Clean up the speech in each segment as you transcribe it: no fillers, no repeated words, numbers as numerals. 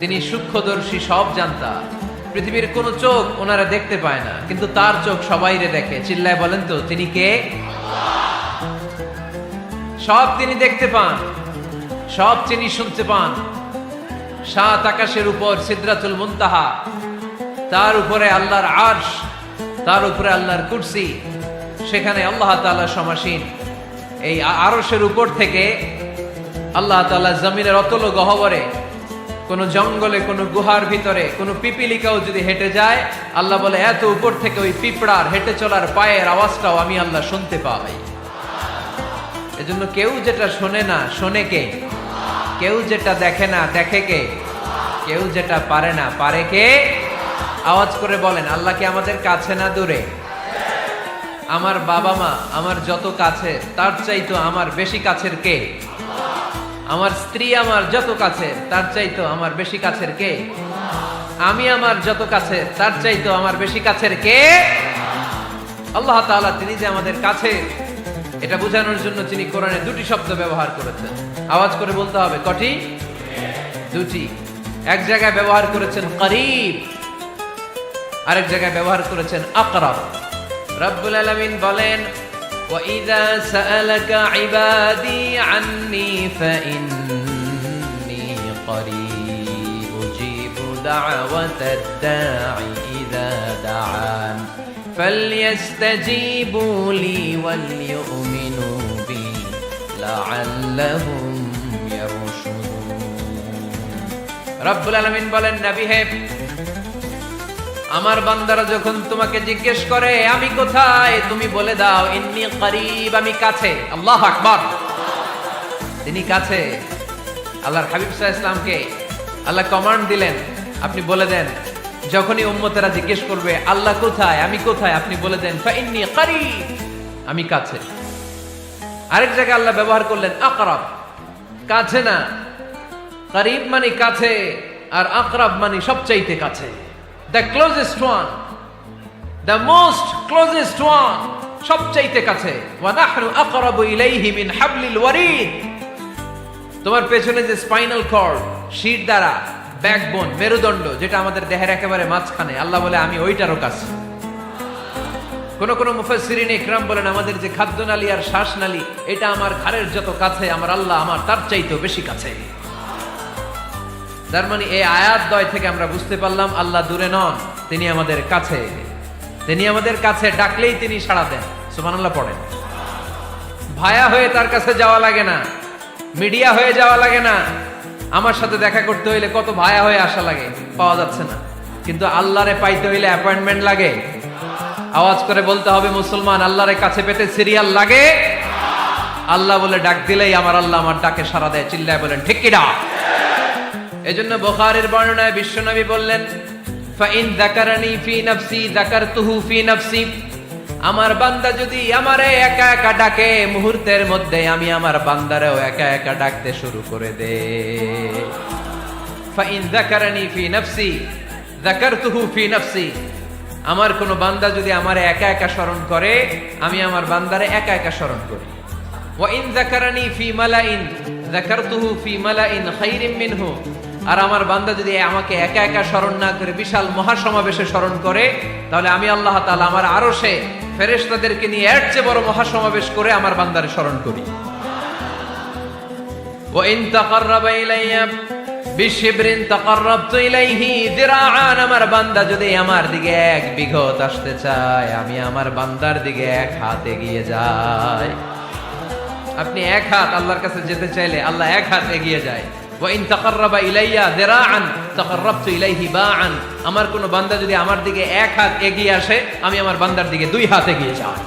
তিনি সূক্ষ্মদর্শী, সব জানতা। পৃথিবীর কোন চোখ ওনারা দেখতে পায় না, কিন্তু তার চোখ সবাইরে দেখে। চিল্লায় বলেন তো তিনি কে? সব তিনি দেখতে পান, সব তিনি শুনতে পান। সাত আকাশের উপর সিদরাতুল মুনতাহা, তার উপরে আল্লাহর আরশ, তার উপরে আল্লাহর কুরসি, সেখানে আল্লাহ তাআলা সমাসীন। এই আরশের উপর থেকে আল্লাহ তাআলা জমিনের অতল গহ্বরে, কোন জঙ্গলে, কোন গুহার ভিতরে কোন পিপিলিকাও যদি হেঁটে যায়, আল্লাহ বলে এত উপর থেকে ওই পিঁপড়ার হেঁটে চলার পায়ের আওয়াজটাও আমি আল্লাহ শুনতে পাই। এজন্য কেউ যেটা শোনে না, শোনে কে? কেউ যেটা দেখে না, দেখে কে? কেউ যেটা পারে না, পারে কে? আওয়াজ করে বলেন, আল্লাহ কি আমাদের কাছে না দূরে? আমার বাবা মা আমার যত কাছে, তার চাইতো আমার বেশি কাছের কে? আমার স্ত্রী আমার যত কাছে, তার চাইতো আমার বেশি কাছের কে? আমি আমার যত কাছে, তার চাইতো আমার বেশি কাছের কে? আল্লাহ তাআলা তিনি যে আমাদের কাছে, এটা বোঝানোর জন্য তিনি কোরআনে দুটি শব্দ ব্যবহার করেছেন। আওয়াজ করে বলতে হবে, কটি? দুটি। এক জায়গায় ব্যবহার করেছেন করিব, আরেক জায়গায় ব্যবহার করেছেন আকরাব। রব্বুল আলামিন বলেন, وَإِذَا سَأَلَكَ عِبَادِي عَنِّي فَإِنِّي قَرِيبٌ أُجِيبُ دَعْوَةَ الدَّاعِ إِذَا دَعَانِ فَلْيَسْتَجِيبُوا لِي وَلْيُؤْمِنُوا بِي لَعَلَّهُمْ يَرْشُدُونَ। রব্বুল আলামিন বলেন, নবী হে, আমার বান্দারা যখন তোমাকে জিজ্ঞেস করে আমি কোথায়, তুমি বলে দাও ইন্নী করিব, আমি কাছে। আল্লাহু আকবার, তিনি কাছে। আল্লাহর হাবিব সাল্লাল্লাহু আলাইহি ওয়াসাল্লামকে আল্লাহ কমান্ড দিলেন, আপনি বলে দেন, যখনই উম্মতেরা জিজ্ঞেস করবে আল্লাহ কোথায়, আমি কোথায়, আপনি বলে দেন ফাইন্নী করিব, আমি কাছে। আরেক জায়গায় আল্লাহ ব্যবহার করলেন আকরাব, কাছে না। করিব মানে কাছে, আর আকরাব মানে সবচাইতে কাছে। The closest one, the most closest one, সবচাইতে কাছে। ওয়া নাহনু আকরাবু ইলাইহি মিন হাবলিল ওয়ারিদ। তোমার পেছনে যে স্পাইনাল কর্ড, শির দ্বারা, ব্যাকবোন, মেরুদণ্ড, যেটা আমাদের দেহের একেবারে মাঝখানে, আল্লাহ বলে আমি ওইটারও কাছে। কোন কোন মুফাসসিরিন ইকরাম বলেন, আমাদের যে খাদ্যনালী আর শ্বাসনালী, এটা আমার ঘাড়ের যত কাছে, আমার আল্লাহ আমার তার চাইতেও বেশি কাছে। তার মানে এই আয়াত দ্বয় থেকে আমরা বুঝতে পারলাম আল্লাহ দূরে নন, তিনি আমাদের কাছে। তিনি আমাদের কাছে, ডাকলেই তিনি সাড়া দেন। সুবহানাল্লাহ পড়েন। ভায়া হয়ে তার কাছে যাওয়া লাগে না, মিডিয়া হয়ে যাওয়া লাগে না। আমার সাথে দেখা করতে হইলে কত ভায়া হয়ে আসা লাগে, পাওয়া যাচ্ছে না। কিন্তু আল্লাহরে পাইতে হইলে অ্যাপয়েন্টমেন্ট লাগে। আওয়াজ করে বলতে হবে মুসলমান, আল্লাহরে কাছে পেতে সিরিয়াল লাগে। আল্লাহ বলে ডাক দিলেই আমার আল্লাহ আমার ডাকে সাড়া দেয়। চিল্লায় বলেন ঠিক কি না? এজন্য বুখারীর বর্ণনায় বিশ্বনবী বললেন, ফাইন যাকারানি ফি নাফসি যাকারতুহু ফি নাফসি। আমার বান্দা যদি আমারে একা একা ডাকে, মুহূর্তের মধ্যে আমি আমার বান্দারেও একা একা ডাকতে শুরু করে দে। ফাইন যাকারানি ফি নাফসি যাকারতুহু ফি নাফসি। আমার কোন বান্দা যদি আমারে একা একা স্মরণ করে, আমি আমার বান্দারে একা একা স্মরণ করি। ওয়া ইন যাকারানি ফি মালাইন যাকারতুহু ফি মালাইন খায়রিম মিনহু। আর আমার বান্দা যদি আমাকে একা একা স্মরণ না করে বিশাল মহাসমাবেশে স্মরণ করে, তাহলে আমি আল্লাহ তাআলা আমার আরশে ফেরেশতাদেরকে নিয়ে এর চেয়ে বড় মহাসমাবেশ করে আমার বান্দারে স্মরণ করি। ওয়া ইন তাকাররাবা ইলাইয়া বিশিবরিন তাকাররাবতু ইলাইহি যিরাআন। আমার বান্দা যদি আমার দিকে এক বিঘত আসতে চায়, আমি আমার বান্দার দিকে এক হাত এগিয়ে যাই। আপনি এক হাত আল্লাহর কাছে যেতে চাইলে আল্লাহ এক হাত এগিয়ে যায়। ওয়াইন তাকাররাবা ইলাইয়া যিরাআন তাকাররাবতু ইলাইহি বাআন। আমার কোন বান্দা যদি আমার দিকে এক হাত এগিয়ে আসে, আমি আমার বান্দার দিকে দুই হাত এগিয়ে যাই।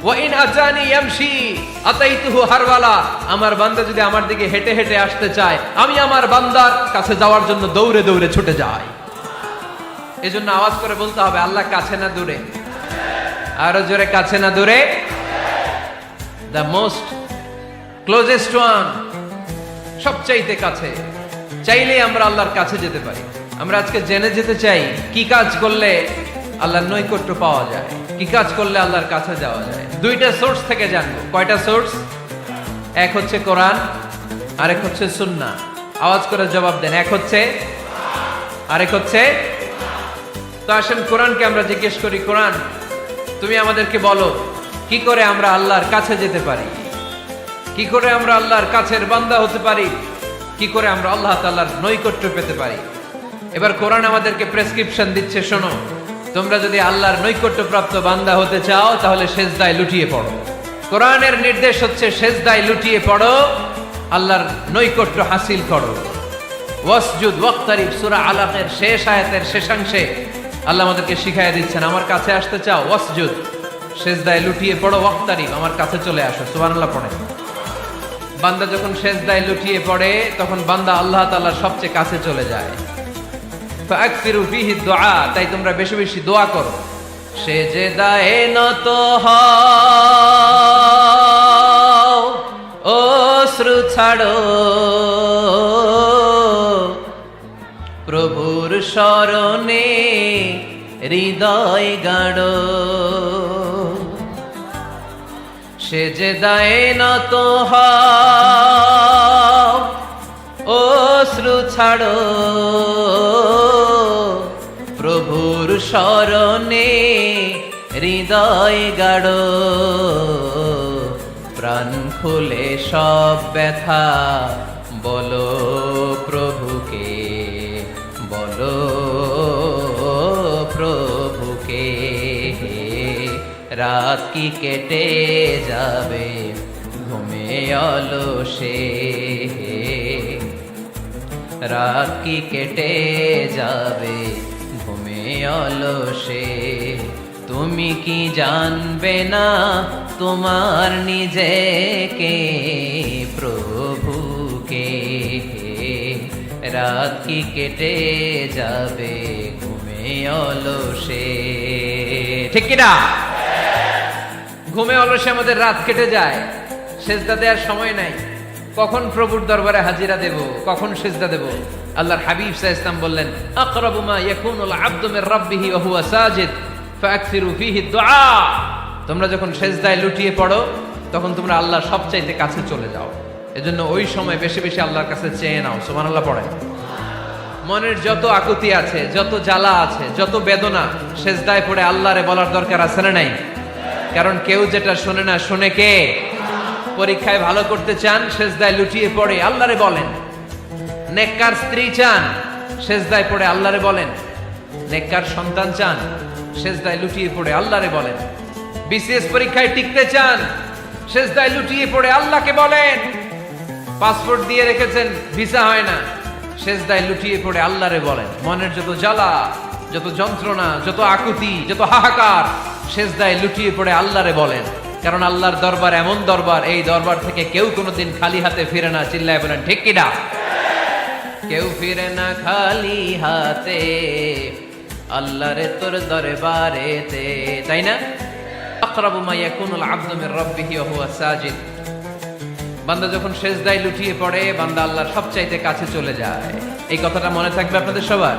ওয়াইন আতানি ইয়ামশি আতাইতুহু হারওয়ালা। আমার বান্দা যদি আমার দিকে হেঁটে হেঁটে আসতে চায়, আমি আমার বান্দার কাছে যাওয়ার জন্য দৌড়ে দৌড়ে ছুটে যাই। এজন্য আওয়াজ করে বলতে হবে, আল্লাহ কাছে না দূরে? আরো জোরে, কাছে না দূরে? The most closest one, সবচাইতে কাছে। চাইলেই আমরা আল্লাহর কাছে যেতে পারি। আমরা আজকে জেনে যেতে চাই কি কাজ করলে আল্লাহর নৈকট্য পাওয়া যায়, কি কাজ করলে আল্লাহর কাছে যাওয়া যায়। দুইটা সোর্স থেকে জানবো। কয়টা সোর্স? এক হচ্ছে কোরআন, আরেক হচ্ছে সুন্নাহ। আওয়াজ করে জবাব দেন। এক হচ্ছে, আরেক হচ্ছে। তো আসেন কোরআনকে আমরা জিজ্ঞেস করি, কোরআন তুমি আমাদেরকে বলো কি করে আমরা আল্লাহর কাছে যেতে পারি, কি করে আমরা আল্লাহর কাছের বান্দা হতে পারি, কি করে আমরা আল্লাহ তাআলার নৈকট্য পেতে পারি। এবার কোরআন আমাদেরকে প্রেসক্রিপশন দিচ্ছে, শোনো, তোমরা যদি আল্লাহর নৈকট্য প্রাপ্ত বান্দা হতে চাও তাহলে সিজদায় লুটিয়ে পড়ো। কোরআনের নির্দেশ হচ্ছে সিজদায় লুটিয়ে পড়ো, আল্লাহর নৈকট্য হাসিল করো। ওয়াসজুদ ওয়াক্তারিব, সূরা আলাকের শেষ আয়াতের শেষাংশে আল্লাহ আমাদেরকে শিখাইয়া দিচ্ছেন, আমার কাছে আসতে চাও, ওয়াসজুদ, সিজদায় লুটিয়ে পড়ো, ওয়াক্তারিব, আমার কাছে চলে আসো। সুবহানাল্লাহ পড়ে। বান্দা যখন সিজদায় লুটিয়ে পড়ে তখন বান্দা আল্লাহ তাআলার সবচেয়ে কাছে চলে যায়। ফাকসিরু ফিহি দুআ, তাই তোমরা বেশি বেশি দোয়া করো। সেজদায়ে নত হও, অশ্রু ছাড়ো, প্রভুর শরণে হৃদয় গাড়ো। সেজদায়ে নত হও, অশ্রু ছাড়ো, প্রভুর শরণে হৃদয় গাড়ো। প্রাণ খুলে সব ব্যথা বলো প্রভুকে, বলো প্রভুকে। রাত কি কেটে যাবে ঘুমে অলসে, রাত কি কেটে যাবে ঘুমে অলসে। তুমি কি জানবে না তোমার নিজেকে, প্রভুকে। রাত কি কেটে যাবে ঘুমে অলসে, ঠিক কিনা? ঘুমে অলসে আমাদের রাত কেটে যায়, সেজদা দেওয়ার সময় নাই। কখন প্রভুর দরবারে হাজিরা দেব, কখন সিজদা দেব? আল্লাহর হাবিব সাল্লাল্লাহু আলাইহি ওয়াসাল্লাম বললেন, আকরাবু মা ইয়াকুনুল আবদু মির রাব্বিহি ওয়া হুয়া সাজিদ ফাকসিরু ফিহি দুআ। তোমরা যখন সিজদায় লুটিয়ে পড়ো তখন তোমরা আল্লাহর সবচাইতে কাছে চলে যাও। এজন্য ওই সময় বেশি বেশি আল্লাহর কাছে চেয়ে নাও। সুবহানাল্লাহ পড়েন। মনের যত আকুতি আছে, যত জ্বালা আছে, যত বেদনা, সিজদায় পড়ে আল্লাহরে বলার দরকার আছে না নাই? কারণ কেউ যেটা শোনে না, শোনে কে? পরীক্ষায় ভালো করতে চান, সিজদায় লুটিয়ে পড়ে আল্লাহরে বলেন। নেককার স্ত্রী চান, সিজদায় পড়ে আল্লাহরে বলেন। নেককার সন্তান চান, সিজদায় লুটিয়ে পড়ে আল্লাহরে বলেন। বিসিএস পরীক্ষায় টিকতে চান, সিজদায় লুটিয়ে পড়ে আল্লাহকে বলেন। পাসপোর্ট দিয়ে রেখেছেন, ভিসা হয় না, সিজদায় লুটিয়ে পড়ে আল্লাহরে বলেন। মনের যত জ্বালা, যত যন্ত্রণা, যত আকুতি, যত হাহাকার, সিজদায় লুটিয়ে পড়ে আল্লাহরে বলেন। কারণ আল্লাহর দরবার এমন দরবার, এই দরবার থেকে কেউ কোনোদিন খালি হাতে ফিরে না। চিল্লায় বলেন ঠিক কিনা? কেউ ফিরে না খালি হাতে আল্লাহরে তোর দরবারেতে, তাই না? আকরাবু মা ইয়াকুনুল আবদু মির রাব্বিহি ওয়া হুয়া সাজিদ। বান্দা যখন সিজদায় লুটিয়ে পড়ে, বান্দা আল্লাহর সবচাইতে কাছে চলে যায়। এই কথাটা মনে থাকবে আপনাদের সবার।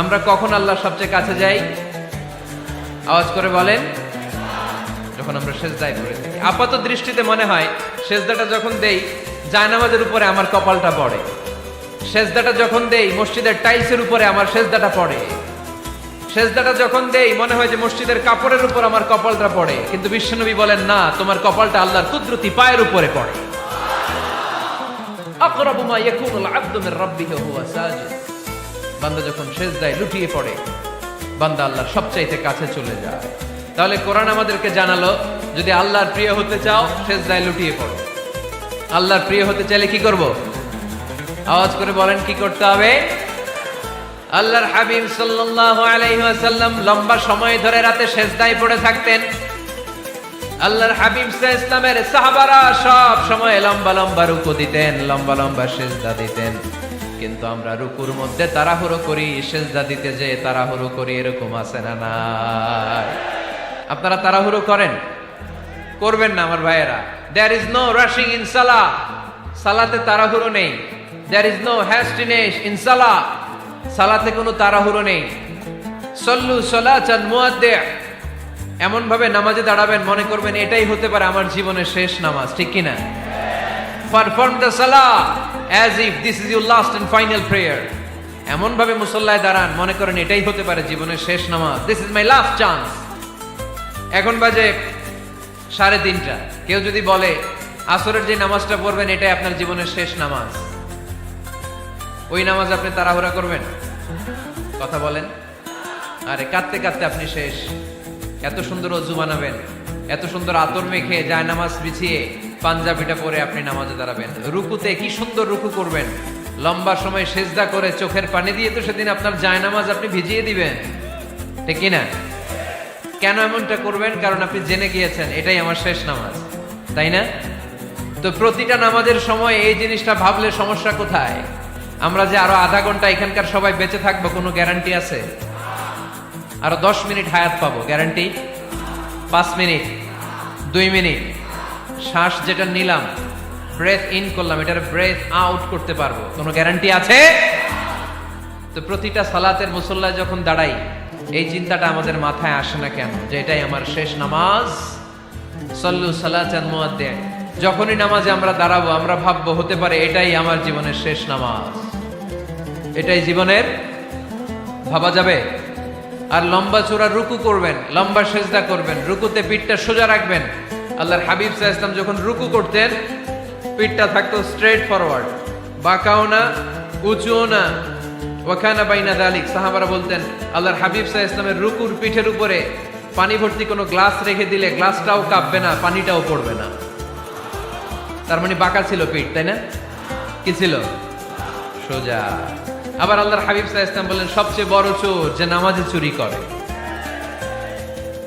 আমরা কখন আল্লাহর সবচেয়ে কাছে যাই? আওয়াজ করে বলেন, যখন আমরা সিজদায় পড়ে থাকি। আপাত দৃষ্টিতে মনে হয় সিজদাটা যখন দেই জায়নামাজের উপরে আমার কপালটা পড়ে, সিজদাটা যখন দেই মসজিদের টাইলসের উপরে আমার সিজদাটা পড়ে, সিজদাটা যখন দেই মনে হয় যে মসজিদের কাপড়ের উপর আমার কপালটা পড়ে। কিন্তু বিশ্বনবী বলেন, না, তোমার কপালটা আল্লাহর কুদরতি পায়ের উপরে পড়ে। আকরাবু মা ইয়াকুনুল আবদু মির রাব্বিহি ওয়া হুয়া সাজিদ। বান্দা যখন সিজদায় লুটিয়ে পড়ে, বান্দা আল্লাহর সবচাইতে কাছে চলে যায়। তাহলে কোরআন আমাদেরকে জানালো, যদি আল্লাহর প্রিয় হতে চাও সিজদায় লুটিয়ে পড়ো। আল্লাহর প্রিয় হতে চাইলে কি করব? আওয়াজ করে বলেন কি করতে হবে? আল্লাহর হাবিব সাল্লাল্লাহু আলাইহি ওয়াসাল্লাম লম্বা সময় ধরে রাতে সিজদায় পড়ে থাকতেন। আল্লাহর হাবিব সাল্লাল্লাহু আলাইহি ওয়াসাল্লামের সাহাবারা সব সময় লম্বা লম্বা রুকু দিতেন, লম্বা লম্বা সিজদা দিতেন। কিন্তু আমরা রুকুর মধ্যে তাড়াহুড়ো করি, সিজদা দিতে যে তাড়াহুড়ো করি, এরকম আছে না নাই? আপনারা তাড়াহুড়ো করেন? করবেন না আমার ভাইয়েরা। There is no rushing in salah. সালাতে তাড়াহুড়ো নেই। There is no hastiness in salah. সালাতে কোনো তাড়াহুড়ো নেই। সল্লু সালাতান মুআদ্দি', এমন ভাবে নামাজে দাঁড়াবেন মনে করবেন এটাই হতে পারে আমার জীবনের শেষ নামাজ, ঠিক কি না? Perform the salah as if this is your last and final prayer. এমন ভাবে মুসল্লায় দাঁড়ান মনে করেন এটাই হতে পারে জীবনের শেষ নামাজ। This is my last chance. এখন বাজে 3:30। কেউ যদি বলে আসরের যে নামাজটা পড়বেন এটাই আপনার জীবনের শেষ নামাজ, ওই নামাজ আপনি তাড়াহুড়া করবেন? কথা বলেন। আরে কাঁদতে কাঁদতে আপনি শেষ। এত সুন্দর ওযু বানাবেন, এত সুন্দর আতর মেখে যায় নামাজ বিছিয়ে পাঞ্জাবিটা পরে আপনি নামাজে দাঁড়াবেন। রুকুতে কি সুন্দর রুকু করবেন, লম্বা সময় সেজদা করে চোখের পানি দিয়ে তো সেদিন আপনার যায় নামাজ আপনি ভিজিয়ে দিবেন, ঠিক কিনা? কেন এমনটা করবেন? কারণ আপনি জেনে গিয়েছেন এটাই আমার শেষ নামাজ, তাই না? তো প্রতিটা নামাজের সময় এই জিনিসটা ভাবলে সমস্যা কোথায়? আমরা যে আরো আধা ঘন্টা এখানকার সবাই বেঁচে থাকবো কোনো গ্যারান্টি আছে? আরো 10 মিনিট হায়াত পাবো, গ্যারান্টি? 5 মিনিট, 2 মিনিট, শ্বাস যেটা নিলাম, ব্রেথ ইন করলাম, এটার ব্রেথ আউট করতে পারবো, কোনো গ্যারান্টি আছে? তো প্রতিটা সালাতের মুসল্লায় যখন দাঁড়াই এই চিন্তাটা আমাদের মাথায় আসে না কেন যে এটাই আমার শেষ নামাজ? সল্লু সালাতান মুআদ্দিন। যখনই নামাজে আমরা দাঁড়াবো আমরা ভাববো হতে পারে এটাই আমার জীবনের শেষ নামাজ, এটাই জীবনের, ভাবা যাবে? আর লম্বা চূড়া রুকু করবেন, লম্বা সেজদা করবেন, রুকুতে পিঠটা সোজা রাখবেন। আল্লাহর হাবিব সাল্লাল্লাহু আলাইহি ওয়াসাল্লাম যখন রুকু করতেন পিঠটা থাকতো স্ট্রেট ফরওয়ার্ড, বাঁকাও না উঁচুও না, ওয়াকানা বাইনা যালিক। সাহাবারা বলতেন আল্লাহর হাবিব সাল্লাল্লাহু আলাইহি ওয়াসাল্লামের রুকুর পিঠের উপরে পানি ভর্তি কোনো গ্লাস রেখে দিলে গ্লাসটাও কাঁপবে না, পানিটাও পড়বে না। তার মানে বাঁকা ছিল পিঠ, তাই না? কি ছিল? সোজা। আবার আল্লাহর হাবিব সাল্লাল্লাহু আলাইহি ওয়াসাল্লাম বললেন সবচেয়ে বড় চোর যে নামাজে চুরি করে।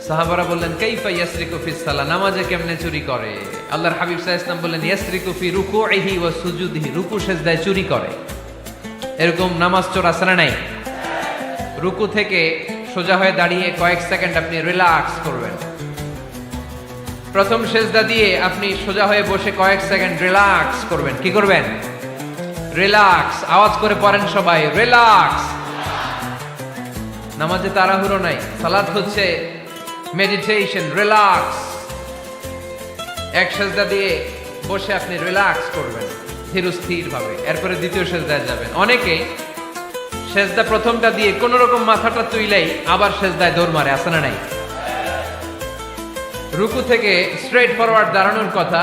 সাহাবারা বললেন কাইফা ইয়াসরিকু ফিস সালাহ, নামাজে কেমনে চুরি করে? আল্লাহর হাবিব সাল্লাল্লাহু আলাইহি ওয়াসাল্লাম বললেন ইয়াসরিকু ফি রুকুইহি ওয়া সুজুদিহি, রুকু সেজদায় চুরি করে। এরকম নামাজ চোর আছে না নাই? রুকু থেকে সোজা হয়ে দাঁড়িয়ে কয়েক সেকেন্ড আপনি রিল্যাক্স করবেন। প্রথম সেজদা দিয়ে আপনি সোজা হয়ে বসে কয়েক সেকেন্ড রিল্যাক্স করবেন। কি করবেন? রিল্যাক্স। আওয়াজ করে পড়েন সবাই, রিল্যাক্স। নামাজে তাড়াহুড়ো নাই, সালাত হচ্ছে মেডিটেশন, রিল্যাক্স। এক সেজদা দিয়ে বসে আপনি রিল্যাক্স করবেন ধীরস্থির ভাবে, এরপরে দ্বিতীয় সেজদায় যাবেন। অনেকে সেজদা প্রথমটা দিয়ে কোন রকম মাথাটা তুইলেই আবার সেজদায় দৌড় মারে, আছে না নাই? রুকু থেকে স্ট্রেট ফরওয়ার্ড দাঁড়ানোর কথা,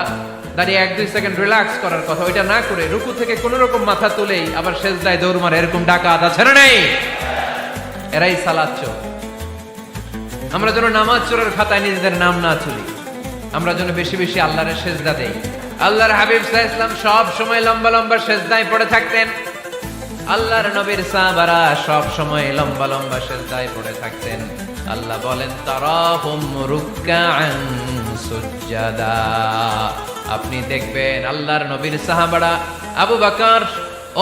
দাঁড়িয়ে 1-2 সেকেন্ড রিল্যাক্স করার কথা, ওইটা না করে রুকু থেকে কোন রকম মাথা তুলেই আবার সেজদায় দৌড় মারে, এরকম ডাকাত আছে না নাই? এরাই সালাত চোর। আমরা যেন নামাজ চোরের খাতায় নিজেদের নাম না তুলি, আমরা যেন বেশি বেশি আল্লাহর সেজদা দেই। আল্লাহর হাবিব সাল্লাল্লাহু আলাইহি ওয়াসাল্লাম সব সময় লম্বা লম্বা সেজদায় পড়ে থাকতেন। আল্লাহর নবীর সাহাবারা সব সময় লম্বা লম্বা সেজদায় পড়ে থাকতেন। আল্লাহ বলেন তারাহুম রুকআন সুজদা। আপনি দেখবেন আল্লাহর নবীর সাহাবারা আবু বকর,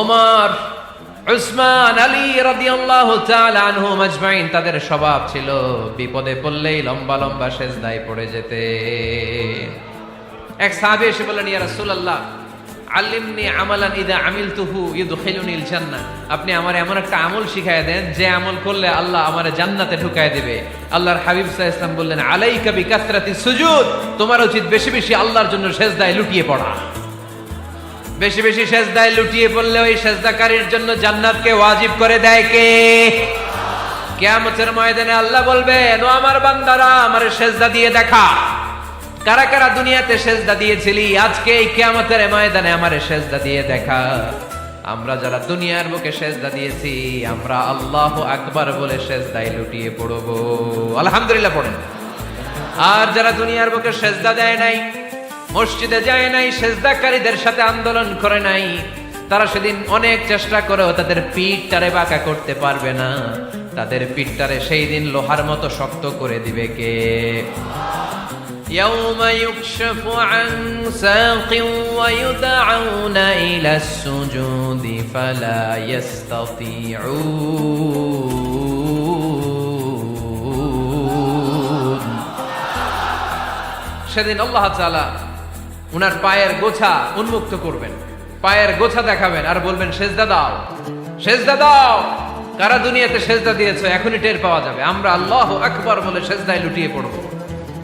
ওমর, উসমান, আলী রাদিয়াল্লাহু তাআলা আনহুম আজমাইন, তাদের স্বভাব ছিল বিপদে পড়লেই লম্বা লম্বা সেজদায় পড়ে যেতেন। এক সাহাবী এসে বললেন ইয়া রাসূলুল্লাহ আল্লিমনি আমালান ইদা আমিলতুহু ইউদখিলুনিল জান্নাহ, আপনি আমার এমন একটা আমল শিখায় দেন যে আমল করলে আল্লাহ আমারে জান্নাতে ঢুকায় দিবে। আল্লাহর হাবিব সাল্লাল্লাহু আলাইহি ওয়াসাল্লাম বললেন আলাইকা বিকাসরাতিস সুজুদ, তোমার উচিত বেশি বেশি আল্লাহর জন্য সেজদায় লুটিয়ে পড়া। বেশি বেশি সেজদায় লুটিয়ে পড়লে ওই সেজদাকারীর জন্য জান্নাতকে ওয়াজিব করে দেয় কে? কিয়ামতের ময়দানে আল্লাহ বলবেন ও আমার বান্দারা আমারে সেজদা দিয়ে দেখা, কারা কারা দুনিয়াতে সেজদা দিয়েছিলি, আজকে এই কিয়ামতের ময়দানে আমারে সেজদা দিয়ে দেখা। আমরা যারা দুনিয়ার বুকে সেজদা দিয়েছি আমরা আল্লাহু আকবার বলে সেজদায় লুটিয়ে পড়ব, আলহামদুলিল্লাহ পড়েন। আর যারা দুনিয়ার বুকে সেজদা দেয় নাই, মসজিদে যায় নাই, সেজদাকারীদের সাথে আন্দোলন করে নাই, তারা সেদিন অনেক চেষ্টা করেও তাদের পিঠটারে বাঁকা করতে পারবে না। তাদের পিঠটারে সেই দিন লোহার মতো শক্ত করে দিবে কে? يوم يكشف عن ساق ويدعون إلى السجود فلا يستطيعون। সেদিন আল্লাহ তাআলা উনার পায়ের গোছা উন্মুক্ত করবেন, পায়ের গোছা দেখাবেন আর বলবেন সেজদা দাও, সেজদা দাও। কারা দুনিয়াতে সেজদা দিয়েছো এখনই টের পাওয়া যাবে। আমরা আল্লাহু আকবার বলে সেজদায় লুটিয়ে পড়বো,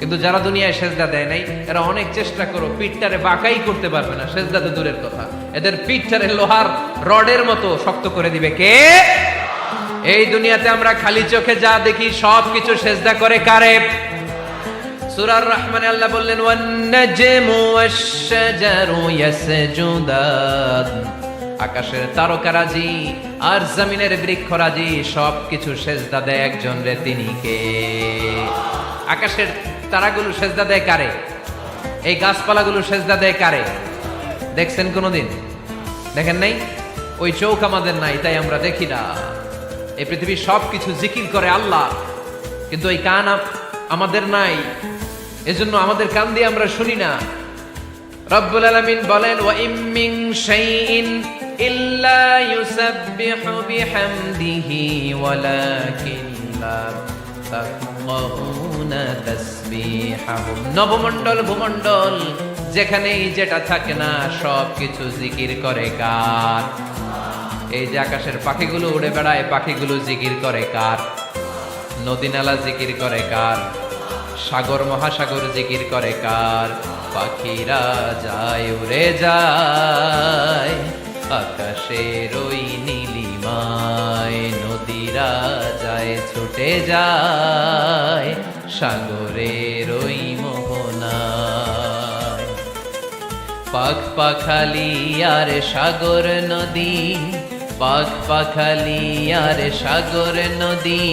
কিন্তু যারা দুনিয়ায় সেজদা দেয় নাই এরা অনেক চেষ্টা করো পিঠটারে বাঁকাই করতে পারবে না, সেজদা তো দূরের কথা। এদের পিঠটারে লোহার রডের মতো শক্ত করে দিবে কে? এই দুনিয়াতে আমরা খালি চোখে যা দেখি সবকিছু সেজদা করে কারে? সূরার রহমানে আল্লাহ বললেন ওয়ান নাজমু ওয়াশ-শাজারু ইয়াসজুদান, আকাশের তারকারাজি আর জমিনের বৃক্ষরাজি সবকিছু সেজদা দেয় একজন রে, তিনি কে? আকাশের তারাগুলো সেজদা দেয় কারে? এই গাছপালাগুলো সেজদা দেয় কারে? দেখছেন কোনোদিন? দেখেন নাই? ওই চোখ আমাদের নাই, তাই আমরা দেখি না। এই পৃথিবীর সবকিছু জিকির করে আল্লাহ, কিন্তু এই কান আমাদের নাই, এজন্য আমাদের কান দিয়ে আমরা শুনি না। রব্বুল আলামিন বলেন ওয়া ইম মিন শাইইন ইল্লা ইউসাব্বিহু বিহামদিহি ওয়ালাকিন লা তাফকাহুনা তাসবিহাহুম। নবমণ্ডল ভূমণ্ডল যেখানেই যেটা থাকে না সবকিছু জিকির করে কার? এই যে আকাশের পাখিগুলো উড়ে বেড়ায়, পাখিগুলো জিকির করে কার? নদী নালা জিকির করে কার? সাগর মহাসাগর জিকির করে কার? পাখিরা যায় উড়ে যায় আকাশের ওই নীলিমায়, নদীরা যায় ছুটে যায় সাগরের ওই মোহনায়। পাখ পাখালি আর সাগর নদী, পাখ পাখালি আর সাগর নদী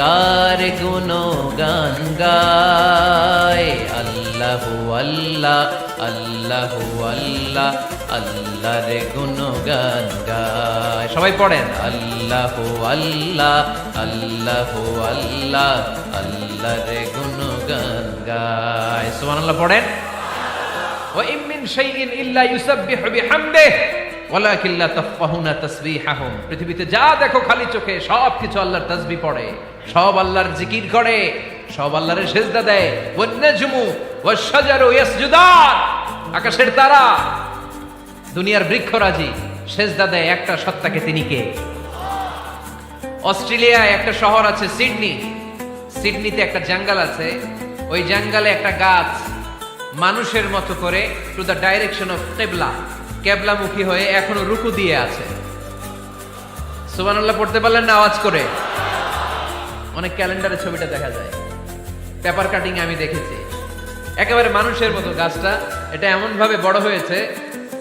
কার গুণগান গায়? আল্লাহু আল্লাহ আল্লাহু আল্লাহ আল্লাহর গুণগান গায়। সবাই পড়েন আল্লাহু আল্লাহ আল্লাহু আল্লাহ আল্লাহর গুণগান গায়। সুবহানাল্লাহ পড়েন। ওয়া ইম মিন শাইইন ইল্লা ইউসাব্বিহু বিহামদিহি ওয়ালাকিন লা তাফকাহুনা তাসবিহাহুম। পৃথিবীতে যা দেখো খালি চোখে সবকিছু আল্লাহর তাসবিহ পড়ে, সব আল্লাহর জিকির করে, সব আল্লাহর সেজদা দেয়। ওয়ান নাজমু ওয়াশ-শাজারু ইয়াসজুদান, আকাশের তারা দুনিয়ার বৃক্ষরাজি সেজদা দেয় একটা সত্তাকে, তিনি কে? অস্ট্রেলিয়ায় একটা শহর আছে সিডনি, সিডনিতে একটা জঙ্গল আছে, ওই জঙ্গলে একটা গাছ মানুষের মতো করে টু দ্য ডাইরেকশন অফ কিবলা, কেবলামুখী হয়ে এখনো রুকু দিয়ে আছে। সুবহানাল্লাহ পড়তে পারলেন না আওয়াজ করে? অনেক ক্যালেন্ডারে ছবিটা দেখা যায়, পেপার কাটিং আমি দেখেছি। একেবারে মানুষের মতো গাছটা, এটা এমন ভাবে বড় হয়েছে,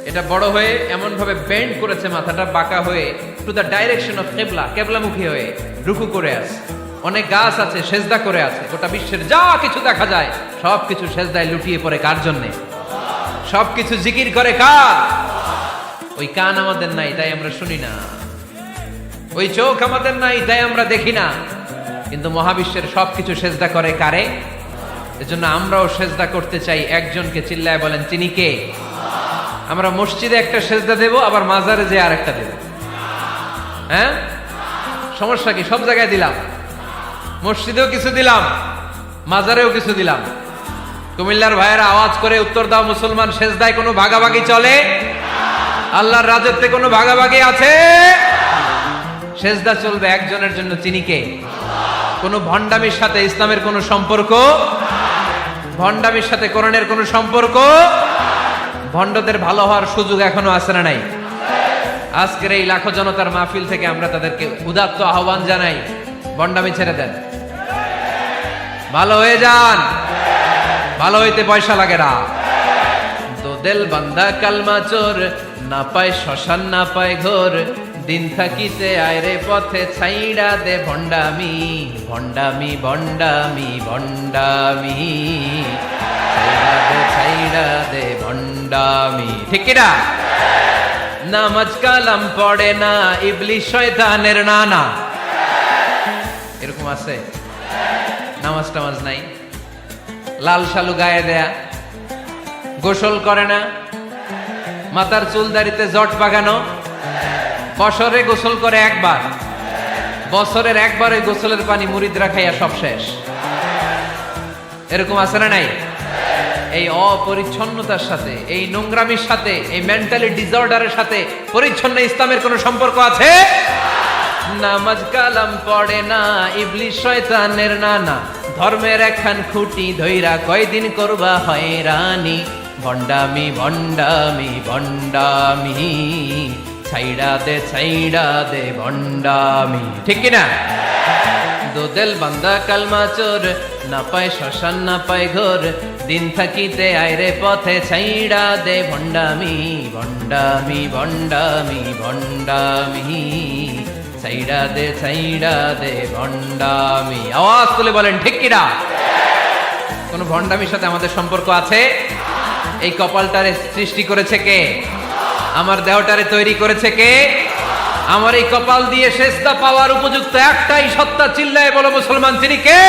এটা বড় হয়ে এমন ভাবে বেন্ড করেছে, মাথাটা বাঁকা হয়ে টু দ্য ডাইরেকশন অফ কিবলা, কেবলামুখী হয়ে রুকু করে আছে। অনেক গাছ আছে সেজদা করে আছে। গোটা বিশ্বের যা কিছু দেখা যায় সবকিছু সেজদায় লুটিয়ে পড়ে কার জন্যে? সবকিছু জিকির করে কার? ওই কান আমাদের নাই, তাই আমরা শুনি না। ওই চোখ আমাদের নাই, তাই আমরা দেখি না। কিন্তু মহাবিশ্বের সবকিছু সেজদা করে কারে? এজন্য আমরাও সেজদা করতে চাই একজনকে। চিল্লায় বলেন তিনি কে? আমরা মসজিদে একটা সেজদা দেব, আবার মাজারে যে আরেকটা দেব। হ্যাঁ, সমস্যা কি? সব জায়গায় দিলাম, মসজিদেও কিছু দিলাম, মাজারেও কিছু দিলাম। কুমিল্লার ভাইয়েরা আওয়াজ করে উত্তর দাও, মুসলমান সেজদায় কোনো ভাগাভাগি চলে? আল্লাহর রাজত্বে কোনো ভাগাভাগি আছে? সেজদা চলবে একজনের জন্য, তিনি কে? কোনো ভণ্ডামির সাথে ইসলামের কোনো সম্পর্ক, ভণ্ডামির সাথে কোরআনের কোনো সম্পর্ক। ভণ্ডদের ভালো হওয়ার সুযোগ এখনো আছে না নাই? আজকের এই লাখো জনতার মাহফিল থেকে আমরা তাদেরকে উদাত্ত আহ্বান জানাই, ভণ্ডামি ছেড়ে দেন, ভালো হয়ে যান। ভালো হইতে পয়সা লাগে না। দো দিল বান্দা কালমা চোর, না পায় শ্মশান না পায় ঘোর, দিন থাকিতে আয়রে পথে ছাইড়া দে ভণ্ডামি, ভণ্ডামি ভণ্ডামি ভণ্ডামি, ছাইড়া দে ভণ্ডামি। ঠিক কিনা? নামাজ কালাম পড়ে না, ইবলিশ শয়তানের নানা। এরকম আছে? নামাজ টামাজ নাই, লাল শালু গায়ে দেয়া, গোসল করে না, মাথার চুল দাড়িতে জট বাগানো, বছরে গোসল করে একবার, বছরের একবার ওই গোসলের পানি মুরিদরা খাইয়া সব শেষ। এরকম আছে না নাই? এই অপরিচ্ছন্নতার সাথে, এই নোংরামির সাথে, এই মেন্টালি ডিসঅর্ডারের সাথে পরিচ্ছন্ন ইসলামের কোনো সম্পর্ক আছে? নামাজ কালাম পড়ে না, ইবলিশ শয়তানের নানা, ধর্মের একখান খুঁটি ধইরা কয়দিন করবা হয়রানি, ভণ্ডামি ভণ্ডামি ভণ্ডামি, ছাইড়া দে ভণ্ডামি, ঠিক কিনা? দোদেল বান্দা কালমা চোর, না পায় শ্মশান না পায় ঘোর, দিন থাকিতে আইরে পথে ছাইড়া দে ভণ্ডামি ভণ্ডামি ভণ্ডামি ভণ্ডামি, ছাইড়া দে ভণ্ডামি। আওয়াজ তুলে বলেন ঠিক কিনা? কোন ভণ্ডামির সাথে আমাদের সম্পর্ক আছে? এই কপালটারে সৃষ্টি করেছে কে? আমার দেহটারে তৈরি করেছে কে? আমার এই কপাল দিয়ে সেজদা পাওয়ার উপযুক্ত একটাই সত্তা, চিল্লায় বলো মুসলমান, তিনি কে?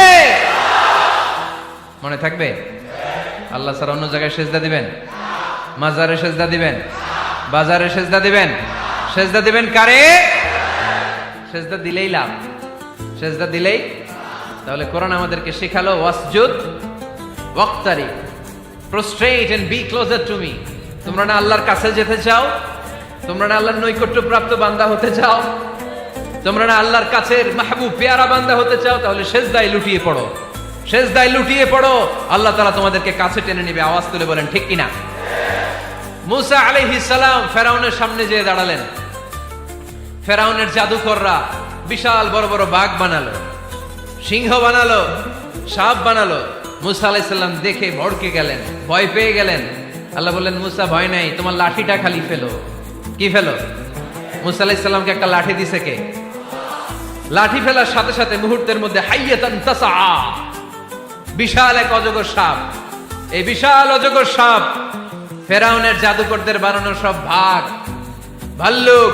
মনে থাকবে? আল্লাহ ছাড়া অন্য জায়গায় সেজদা দিবেন? মাজারে সেজদা দিবেন? বাজারে সেজদা দিবেন? সেজদা দিবেন কারে? সেজদা দিলেই লাভ, সেজদা দিলেই। তাহলে কোরআন আমাদেরকে শেখালো ওয়াসজুদ ওয়াক্তারি, prostrate and be closer to me. তোমরা না আল্লাহর কাছে যেতে চাও? তোমরা না আল্লাহর নৈকট্য প্রাপ্ত বান্দা হতে চাও? তোমরা না আল্লাহর কাছের মাহবুব পেয়ারা বান্দা হতে চাও? তাহলে সেজদায় লুটিয়ে পড়ো, সেজদায় লুটিয়ে পড়ো, আল্লাহ তাআলা তোমাদেরকে কাছে টেনে নেবে। আওয়াজ তুলে বলেন ঠিক কিনা? মুসা আলাইহিস সালাম ফেরাউনের সামনে যেয়ে দাঁড়ালেন। ফেরাউনের জাদুকররা বিশাল বড় বড় বাঘ বানালো, সিংহ বানালো, সাপ বানালো। মুসা আলাইহিস সালাম দেখে ভড়কে গেলেন, ভয় পেয়ে গেলেন। আল্লাহ বললেন, মুসা ভয় নাই, তোমার লাঠিটা খালি ফেলো। কি ফেলো? মুসা আলাইহিস সালামকে একটা লাঠি দিছে কে? লাঠি ফেলার সাথে সাথে মুহূর্তের মধ্যে হাইয়াতান তাসআ, বিশাল এক অজগর সাপ। এই বিশাল অজগর সাপ ফেরাউনের জাদুকরদের বানানো সব ভাগ, ভাল্লুক,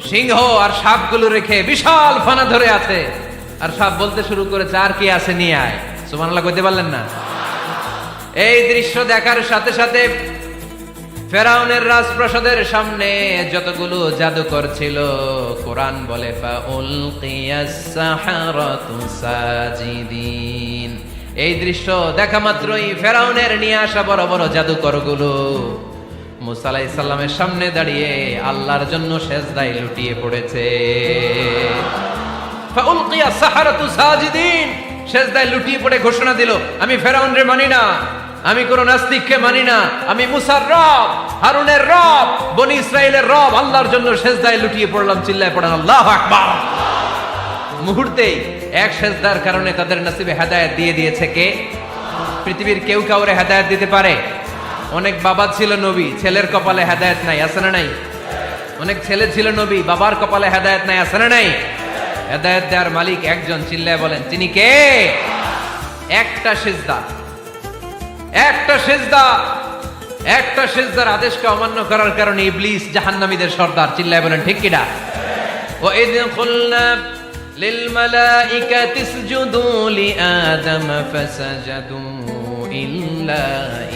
সিংহ আর সাপগুলো রেখে বিশাল ফানা ধরে আছে। আর সাপ বলতে শুরু করেছে, আর কি আছে নিয়ে আয়। সুবহানাল্লাহ কইতে পারলেন না? এই দৃশ্য দেখার সাথে সাথে ফেরাউনের রাজপ্রাসাদের সামনে যতগুলো জাদুকর ছিল, কোরআন বলে ফাউলকিয়াস সাহারাতু সাজিদিন। এই দৃশ্য দেখা মাত্রই ফেরাউনের নিয়ে আসা বড় বড় জাদুকরগুলো মুসা আলাইহিস সালামের সামনে দাঁড়িয়ে আল্লাহর জন্য সেজদায় লুটিয়ে পড়েছে। ফাউলকিয়াস সাহারাতু সাজিদিন, সেজদায় লুটিয়ে পড়ে ঘোষণা দিল, আমি ফেরাউনরে মানি না, আমি কোন নাস্তিককে মানি না, আমি মুসার রব, হারুনের রব, বনি ইসরাইলের রব, আল্লাহর জন্য সেজদায় লুটিয়ে পড়লাম। চিল্লায় পড়েন আল্লাহু আকবার। মুহূর্তেই এক সেজদার কারণে তাদের নসিবে হেদায়েত দিয়ে দিয়েছে কে? পৃথিবীর কেউ কাউরে হেদায়েত দিতে পারে? অনেক বাবা ছিল নবী, ছেলের কপালে হেদায়েত নাই, আছে না নাই? অনেক ছেলে ছিল নবী, বাবার কপালে হেদায়েত নাই, আছে না নাই? হেদায়েত দেওয়ার মালিক একজন, চিল্লায় বলেন তিনি কে? একটা সিজদা, একটা সিজদা, একটা সিজদার আদেশকে অমান্য করার কারণে ইবলিস জাহান্নামীদের সর্দার। চিল্লায় বলেন ঠিক কিনা? ওয়া ইয কুলনা লিল মালাইকাতি ইসজুদু লিআদম ফাসাজাদু ইল্লা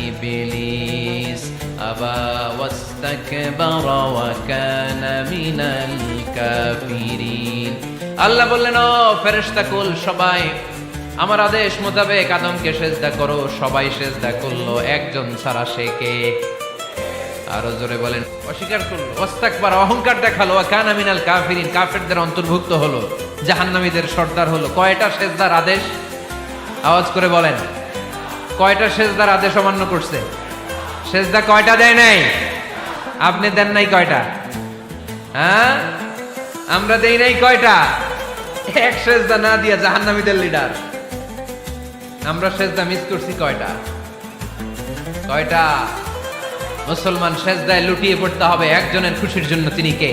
ইবলিস আবা ওয়াস্তাকবারা ওয়া কানা মিনাল কাফিরিন। আল্লাহ বললেন, ও ফেরেশতা কুল সবাই আমার আদেশ মোতাবেক আদমকে সেজদা করো। সবাই সেজদা করলো, একজন ছাড়া, সে কে? আরো জোরে বলেন। অস্বীকার করলো, ওয়াস্তাকবার, অহংকার দেখালো, ওয়া কানা মিনাল কাফিরিন, কাফেরদের অন্তর্ভুক্ত হলো, জাহান্নামীদের সর্দার হলো। কয়টা সেজদার আদেশ? আওয়াজ করে বলেন, কয়টা সেজদার আদেশ অমান্য করছে? সেজদা কয়টা দেয় নাই? আপনি দেন নাই কয়টা? হ্যাঁ, আমরা দেই নাই কয়টা? এক সেজদা না দিয়া জাহান্নামীদের লিডার। আমরা সেজদা মিস করছি কয়টা? কয়টা? মুসলমান সেজদায় লুটিয়ে পড়তে হবে একজনের খুশির জন্য, তিনি কে?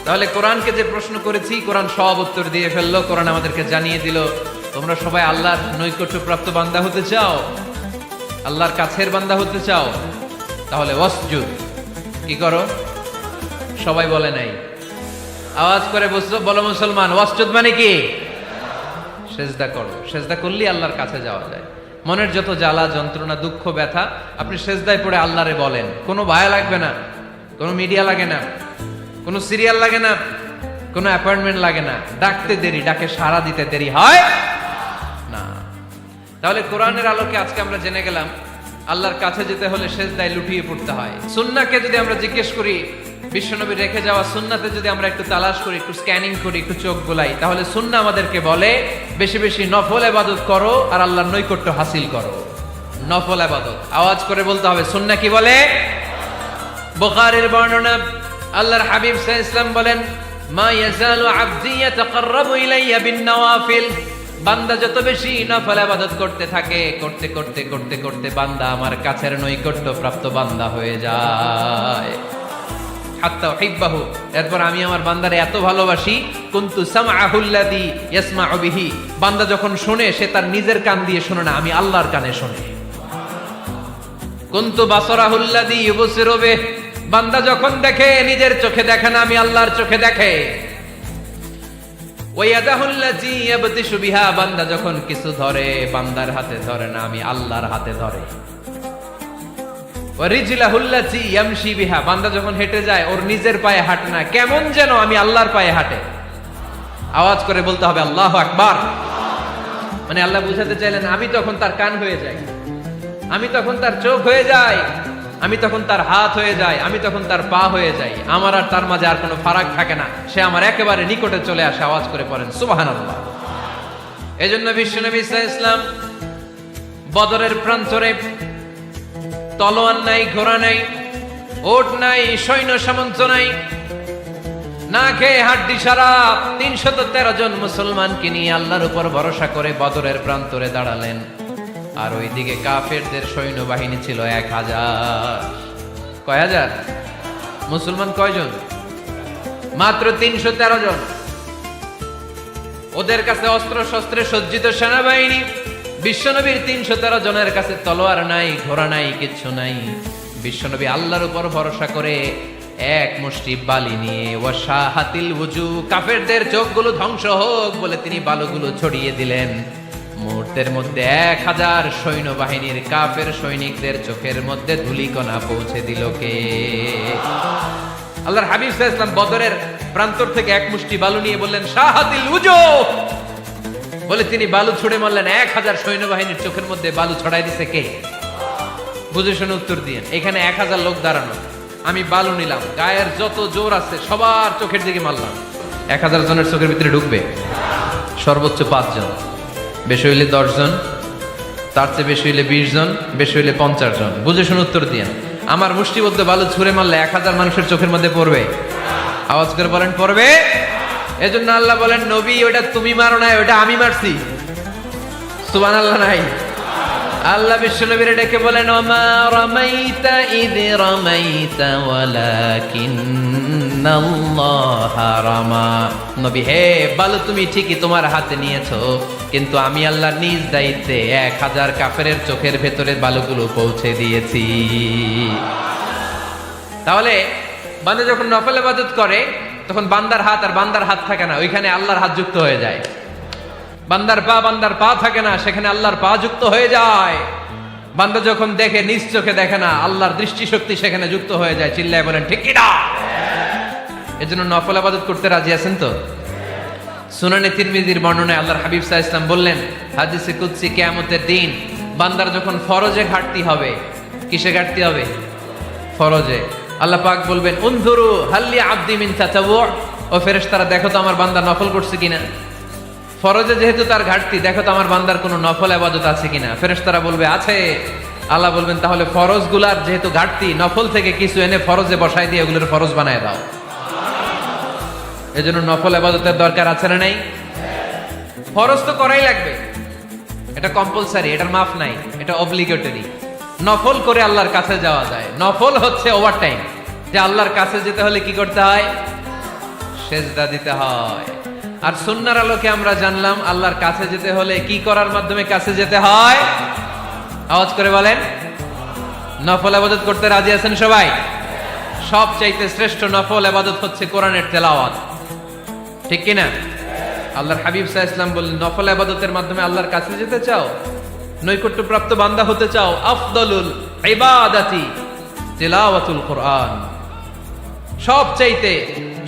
তাহলে কোরআনকে যে প্রশ্ন করেছি, কোরআন সব উত্তর দিয়ে ফেললো। কোরআন আমাদেরকে জানিয়ে দিল, তোমরা সবাই আল্লাহর নৈকট্য প্রাপ্ত বান্দা হতে চাও, আল্লাহর কাছের বান্দা হতে চাও, তাহলে ওয়াসজুদ, কি করো? সবাই বলে নাই, আওয়াজ করে বলো মুসলমান, ওয়াসজুদ মানে কি? সেজদা করো। সেজদা করলেই আল্লাহর কাছে যাওয়া যায়। মনের যত জ্বালা যন্ত্রণা দুঃখ ব্যথা আপনি সেজদায় পড়ে আল্লাহরে বলেন। কোনো ভায়া লাগবে না, কোনো মিডিয়া লাগে না, কোনো সিরিয়াল লাগে না, কোনো অ্যাপয়েন্টমেন্ট লাগে না। ডাকতে দেরি, ডাকে সাড়া দিতে দেরি হয় না। তাহলে কোরআনের আলোকে আজকে আমরা জেনে গেলাম আল্লাহর কাছে যেতে হলে সেজদায় লুটিয়ে পড়তে হয়। সুন্নাহকে যদি আমরা জিজ্ঞেস করি, বিশ্বনবী রেখে যাওয়া সুন্নাতে যদি আমরা একটু তালাশ করি, একটু স্ক্যানিং করি, একটু চোখ গোলাই, তাহলে সুন্নাহ আমাদেরকে বলে বেশি বেশি নফল ইবাদত করো আর আল্লাহর নৈকট্য হাসিল করো। নফল ইবাদত। আওয়াজ করে বলতে হবে সুন্নাহ কি বলে? বুখারীর বর্ণনা, আল্লাহর হাবিব সাল্লাল্লাহু আলাইহি ওয়াসাল্লাম বলেন, মা ইয়াজালু আবদি ইয়াতাকাররাবু ইলাইয়া বিন নওয়াফিল, বান্দা যত বেশি নফল ইবাদত করতে থাকে, করতে করতে করতে করতে বান্দা আমার কাছের নৈকট্য প্রাপ্ত বান্দা হয়ে যায়। হাত্তা উহিব্বাহু, এরপর আমি আমার বান্দারে এত ভালোবাসি, কুনতু সামআহুল্লাযী ইয়াসমাউ বিহি, বান্দা যখন শুনে সে তার নিজের কান দিয়ে শুনে না, আমি আল্লাহর কানে শুনে। কুনতু বাসারাহুল্লাযী ইউবসিরু বিহি, বান্দা যখন দেখে নিজের চোখে দেখে না, আমি আল্লাহর চোখে দেখে। ওয়ায়াদাহুল্লাযী ইয়াবতিশু বিহা, বান্দা যখন কিছু ধরে বান্দার হাতে ধরে না, আমি আল্লাহর হাতে ধরে। ওয়ারিজলাহুল্লাযী ইয়ামশি বিহা, বান্দা যখন হেঁটে যায় ওর নিজের পায়ে হাঁটে না, কেমন যেন আমি আল্লাহর পায়ে হাঁটে। আওয়াজ করে বলতে হবে আল্লাহু আকবার। মানে আল্লাহ বুঝাতে চাইলেন আমি তখন তার কান হয়ে যাই, আমি তখন তার চোখ হয়ে যাই, আমি তখন তার হাত হয়ে যাই, আমি তখন তার পা হয়ে যাই, আমার আর তার মাঝে আর কোনো ফারাক থাকে না, সে আমার একেবারে নিকটে চলে আসে। আওয়াজ করে পড়েন সুবহানাল্লাহ। এজন্য বিশ্বনবী সাল্লাল্লাহু আলাইহি ওয়াসাল্লাম বদরের প্রান্তরে তলোয়ার নাই, ঘোড়া নাই, ওট নাই, সৈন্য সামন্ত নাই, না খেয়ে হাড্ডি সারা ৩১৩ জন মুসলমানকে নিয়ে আল্লাহর উপর ভরসা করে বদরের প্রান্তরে দাঁড়ালেন। আর ওইদিকে কাফেরদের সৈন্যবাহিনী ছিল ১০০০। কয় হাজার? মুসলমান কয়জন? মাত্র ৩১৩ জন। ওদের কাছে অস্ত্র শস্ত্রে সজ্জিত সেনাবাহিনী, বিশ্বনবীর ৩১৩ জনের কাছে তলোয়ার নাই, ঘোড়া নাই, কিচ্ছু নাই। বিশ্বনবী আল্লাহর উপর ভরসা করে এক মুষ্টি বালি নিয়ে ওয়াশাহাতিল ওযু, কাফেরদের চোখগুলো ধ্বংস হোক বলে তিনি বালুগুলো ছড়িয়ে দিলেন। মুহূর্তের মধ্যে ১০০০ সৈন্যবাহিনীর কাফের সৈনিকদের চোখের মধ্যে ধূলিকণা পৌঁছে দিল কে? আল্লাহর হাবিব সাল্লাল্লাহু আলাইহি ওয়াসাল্লাম বদরের প্রান্তর থেকে এক মুষ্টি বালু নিয়ে বললেন শাহাতিল ওযু, বলে তিনি বালু ছুড়ে মারলেন। ১০০০ সৈন্যবাহিনীর চোখের মধ্যে বালু ছড়াই দিছে কে? বুঝে শুনে উত্তর দিয়েন। এখানে ১০০০ লোক দাঁড়ানো, আমি বালু নিলাম, গায়ের যত জোর আছে সবার চোখের দিকে মারলাম। ১০০০ জনের চোখের ভিতরে ঢুকবে? সর্বোচ্চ ৫ জন, বেশি হইলে ১০ জন, তার চেয়ে বেশি হইলে ২০ জন, বেশি হইলে ৫০ জন। বুঝে শুনে উত্তর দিয়েন। আমার মুষ্টিবদ্ধ বালু ছুঁড়ে মারলে ১০০০ মানুষের চোখের মধ্যে পড়বে? আওয়াজ করে বলেন পড়বে। এজন্য আল্লাহ বলেন নবী ওটা তুমি মারো নাই, ওটা আমি মারছি। সুবহানাল্লাহ নাই? আল্লাহ বিশ্বনবীর ডেকে বলেন ওমা রামাইতা ইয রামাইতা ওয়ালাকিন্নাল্লাহা রামা। নবী হে, বালু তুমি ঠিকই তোমার হাতে নিয়েছো, কিন্তু আমি আল্লাহ নিজ দায়িত্বে ১০০০ কাফেরের চোখের ভেতরে বালুগুলো পৌঁছে দিয়েছি। তাহলে বান্দা যখন নফল ইবাদত করে তখন বান্দার হাত আর বান্দার হাত থাকে না, ওইখানে আল্লাহর হাত যুক্ত হয়ে যায়। বান্দার পা থাকে না, সেখানে আল্লাহর পা যুক্ত হয়ে যায়। বান্দা যখন দেখে নিজ চোখে দেখে না, আল্লাহর দৃষ্টিশক্তি সেখানে যুক্ত হয়ে যায়। চিল্লায় বলেন ঠিক কি না? এজন্য নফল ইবাদত করতে রাজি আছেন তো? সুনানে তিরমিজির বর্ণনায় আল্লাহর হাবিব সাল্লাল্লাহু আলাইহি ওয়াসাল্লাম বললেন, হাদিসে কুদসি, কিয়ামতের দিন বান্দার যখন ফরজে ঘাটতি হবে, কিসে ঘাটতি হবে? ফরজে। আল্লাহ পাক বলবেন উনজুরু হাল্লি আবদি মিন তাতাওয়ু, ও ফেরেশতারা দেখো তো আমার বান্দা নফল করছে কিনা। ফরজে যেহেতু তার ঘাটতি, দেখো তো আমার বান্দার কোনো নফল ইবাদত আছে কিনা। ফেরেশতারা বলবে আছে। আল্লাহ বলবেন তাহলে ফরজগুলার যেহেতু ঘাটতি, নফল থেকে কিছু এনে ফরজে বসাই দিয়ে ওগুলোর ফরজ বানায় দাও। এজন্য নফল ইবাদতের দরকার আছে না নাই? ফরজ তো করাই লাগবে, এটা কম্পালসারি, এটার মাফ নাই, এটা অব্লিগেটরি। নফল করে আল্লাহর কাছে যাওয়া যায়। নফল হচ্ছে ওভারটাইম, যে আল্লাহর কাছে যেতে হলে কি করতে হয়? সেজদা দিতে হয়। আর সুন্নাহর আলোকে আমরা জানলাম আল্লাহর কাছে যেতে হলে কি করার মাধ্যমে কাছে যেতে হয়? আওয়াজ করে বলেন নফল ইবাদত করতে রাজি আছেন সবাই? সবচাইতে শ্রেষ্ঠ নফল ইবাদত হচ্ছে কোরআনের তেলাওয়াত, ঠিক কি না? আল্লাহর হাবিব সাল্লাল্লাহু আলাইহি ওয়াসাল্লাম বললেন নফল ইবাদতের মাধ্যমে আল্লাহর কাছে যেতে চাও, নৈকট্যপ্রাপ্ত বান্দা হতে চাও, আফদলুল ইবাদাতি তিলাওয়াতুল কোরআন। সবচাইতে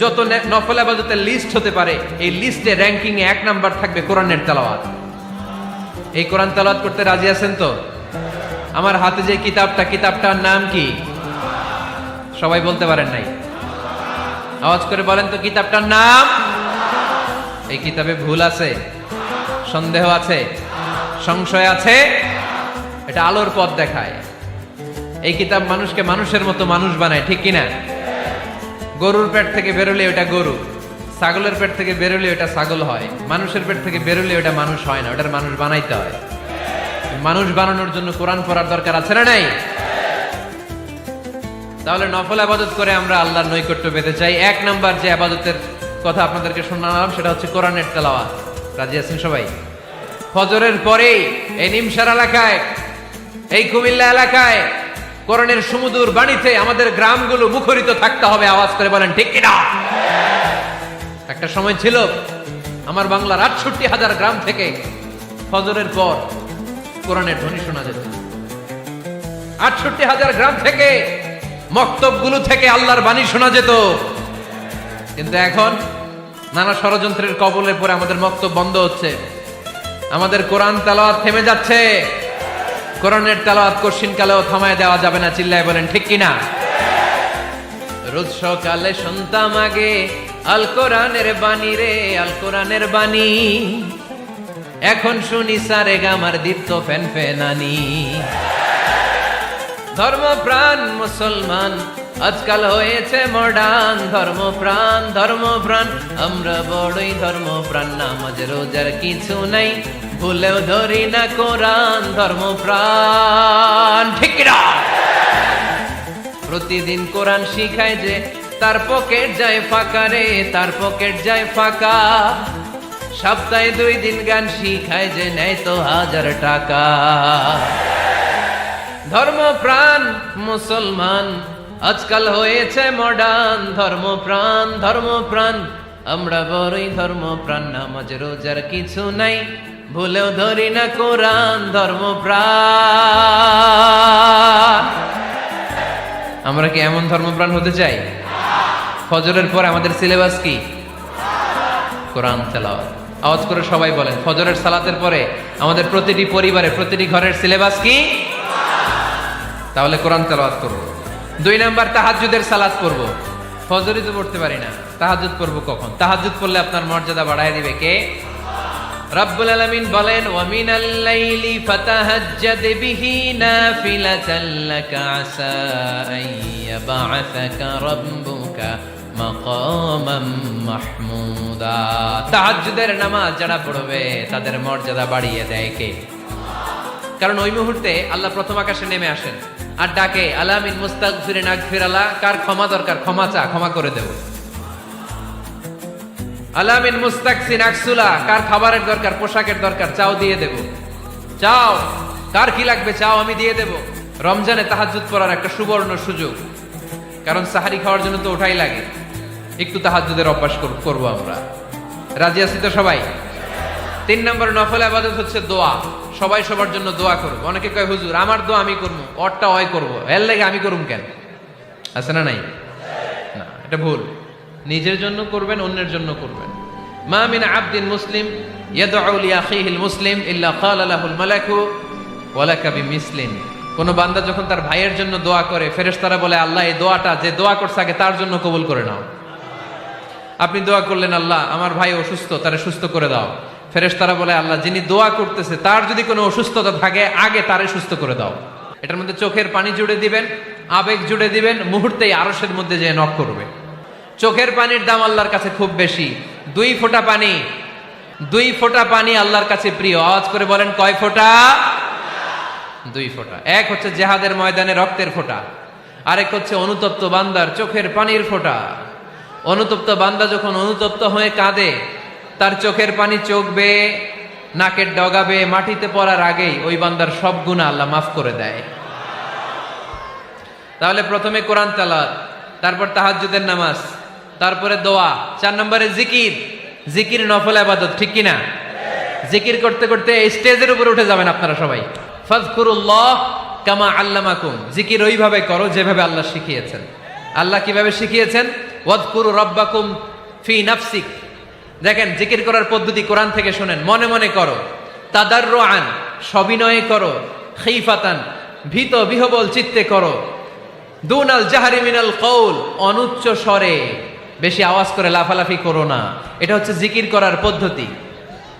যত নফল ইবাদতের লিস্ট হতে পারে, এই লিস্টে র‍্যাঙ্কিং এ ১ নাম্বার থাকবে কোরআনের তেলাওয়াত। এই কোরআন তেলাওয়াত করতে রাজি আছেন তো? আমার হাতে যে কিতাবটার নাম কি? সবাই বলতে পারেন নাই? আওয়াজ করে বলেন তো কিতাবটার নাম? এই কিতাবে ভুল আছে? সন্দেহ আছে? সংশয় আছে? এটা আলোর পথ দেখায়। এই কিতাব মানুষকে মানুষের মতো মানুষ বানায়, ঠিক কিনা? গরুর পেট থেকে বেরোলে ওটা গরু, ছাগলের পেট থেকে বেরোলে ওটা ছাগল হয়, মানুষের পেট থেকে বেরোলে ওটা মানুষ হয় না, ওটার মানুষ বানাইতে হয়। মানুষ বানানোর জন্য কোরআন পড়ার দরকার আছে না নাই? তাহলে নফল আবাদত করে আমরা আল্লাহর নৈকট্য পেতে চাই। এক নাম্বার যে আবাদতের কথা আপনাদেরকে শোনালাম সেটা হচ্ছে কোরআনের তেলাওয়াত। রাজি আছেন সবাই? ফজরের পরেই এই নিমসার এলাকায়, এই কুমিল্লা এলাকায় কোরআনের সুমধুর বাণীতে আমাদের গ্রামগুলো মুখরিত থাকতে হবে। আওয়াজ করে বলেন ঠিক কিনা? একটা সময় ছিল আমার বাংলার ৬৮,০০০ গ্রাম থেকে ফজরের পর কোরআনের ধ্বনি শোনা যেত। ৬৮,০০০ গ্রাম থেকে মক্তবগুলো থেকে আল্লাহর বাণী শোনা যেত। কিন্তু এখন নানা ষড়যন্ত্রের কবলে পড়ে আমাদের মক্তব বন্ধ হচ্ছে, আমাদের কোরআন তেলাওয়াত থেমে যাচ্ছে। কোরআনের তেলাওয়াত কঠিন কালেও থামায় দেওয়া যাবে না। চিল্লায় বলেন ঠিক কিনা? রোজ সকালে শুনতাম আগে আল কোরআনের বাণী রে, আল কোরআনের বাণী। এখন শুনি সারে গামার দীপ্ত ফ্যান ফেনানি। ধর্মপ্রাণ মুসলমান আজকাল হয়েছে মডার্ন। ধর্মপ্রাণ ধর্মপ্রাণ আমরা বড়ই ধর্মপ্রাণ। নামাজ রোজার কিছু নাই, ভুলেও ধরি না কোরআন। ধর্মপ্রাণ ঠিক কিনা? প্রতিদিন কোরআন শিখায় যে তার পকেট যায় ফাঁকা রে, তার পকেট যায় ফাঁকা। সপ্তাহে 2 দিন গান শিখায় যে নেয় তো 1000 টাকা। ধর্মপ্রাণ মুসলমান আজকাল হয়েছে মডার্ন। ধর্মপ্রাণ ধর্মপ্রাণ আমরা বড়ই ধর্মপ্রাণ। নামাজ রোজার কিছু নাই, ভুলেও ধরি না কোরআন। ধর্মপ্রাণ। আমরা কি এমন ধর্মপ্রাণ হতে চাই? ফজরের পর আমাদের সিলেবাস কি? কোরআন তেলাওয়াত। আওয়াজ করে সবাই বলেন, ফজরের সালাতের পরে আমাদের প্রতিটি পরিবারে, প্রতিটি ঘরের সিলেবাস কি? তাহলে কোরআন তেলাওয়াত করব। 2 নাম্বার তাহাজ্জুদের সালাত পড়ব। ফজরই তো পড়তে পারি না, তাহাজ্জুদ পড়ব কখন? তাহাজ্জুদ পড়লে আপনার মর্যাদা বাড়ায় দিবে কে? রব্বুল আলামিন বলেন, ওয়া মিনাল লাইলি ফাতাহাজ্জাদ বিহি নাফিলাতান লাকা আসা আইয়াবা'আসাকা রাব্বুকা মাকামাম মাহমুদা। তাহাজ্জুদের নামাজ যারা পড়বে তাদের মর্যাদা বাড়িয়ে দেয় কে? কারণ ওই মুহূর্তে আল্লাহ প্রথম আকাশে নেমে আসেন আর ডাকে, আলা মিন মুস্তাগফিরিন আগফিরাল্লাহ। কার ক্ষমা দরকার? ক্ষমা চা, ক্ষমা করে দেব। আলা মিন মুস্তাকসিন আকসুলা। কার খাবারের দরকার, পোশাকের দরকার? চাও, দিয়ে দেব। চাও, কার কি লাগবে? চাও, আমি দিয়ে দেব। রমজানে তাহাজ্জুদ পড়ার একটা সুবর্ণ সুযোগ, কারণ সাহারি খাওয়ার জন্য তো ওঠাই লাগে। একটু তাহাজ্জুদের অভ্যাস করব আমরা। রাজি আছি তো সবাই? 3 নম্বর নফল ইবাদত হচ্ছে দোয়া। সবাই সবার জন্য দোয়া করব। অনেকে কয়, হুজুর আমার দোয়া আমি করবো, ওরটা ওই করবো, এর লাগে আমি করুম কেন? আছে না নাই? না, এটা ভুল। নিজের জন্য করবেন, অন্যের জন্য করবেন। মা মিন আবদিন মুসলিম ইয়াদউ লিআখিহিল মুসলিম ইল্লা ক্বালা লাহুল মালাকু ওয়া লাকা বিমিসলিন। কোন বান্দা যখন তার ভাইয়ের জন্য দোয়া করে, ফেরেশতারা বলে, আল্লাহ এই দোয়াটা যে দোয়া করছে আগে তার জন্য কবুল করে নাও। আপনি দোয়া করলেন, আল্লাহ আমার ভাই অসুস্থ, তারে সুস্থ করে দাও। ফেরেশতারা বলে, আল্লাহ যিনি দোয়া করতেছে তার যদি কোনো অসুস্থতা থাকে আগে তারে সুস্থ করে দাও। এটার মধ্যে চোখের পানি জুড়ে দিবেন, আবেগ জুড়ে দিবেন, মুহূর্তেই আরশের মধ্যে যে নক করবে। চোখের পানির দাম আল্লাহর কাছে খুব বেশি। 2 ফোঁটা পানি, 2 ফোঁটা পানি আল্লাহর কাছে প্রিয়। আওয়াজ করে বলেন, কয় ফোঁটা? 2 ফোঁটা। এক হচ্ছে জিহাদের ময়দানে রক্তের ফোঁটা, আরেক হচ্ছে অনুতপ্ত বান্দার চোখের পানির ফোঁটা। অনুতপ্ত বান্দা যখন অনুতপ্ত হয়ে কাঁদে, তার চোখের পানি চোখ বেয়ে নাকের ডগাবে মাটিতে পড়ার আগেই ওই বান্দার সব গুনাহ আল্লাহ মাফ করে দেয়। তাহলে প্রথমে কোরআন তেলাওয়াত, তারপর তাহাজ্জুদের নামাজ, তারপরে দোয়া। 4 নম্বরে জিকির। জিকির নফল ইবাদত, ঠিক কিনা? জিকির করতে করতে স্টেজের উপরে উঠে যাবেন আপনারা সবাই। ফাযকুরুল্লাহ কামা আল্লামাকুম। জিকির ওইভাবে করো যেভাবে আল্লাহ শিখিয়েছেন। আল্লাহ কিভাবে শিখিয়েছেন? ওয়াযকুরু রাব্বাকুম ফি নাফসিক। দেখেন, জিকির করার পদ্ধতি কোরআন থেকে শুনেন। মনে মনে করো, তাদাররুআন সবিনয়ে করো, খিফাতান ভীত বিহবল চিত্তে করো, দুনাল জাহরি মিনাল কওল অনুচ্চ স্বরে, বেশি আওয়াজ করে লাফালাফি করো না। এটা হচ্ছে জিকির করার পদ্ধতি।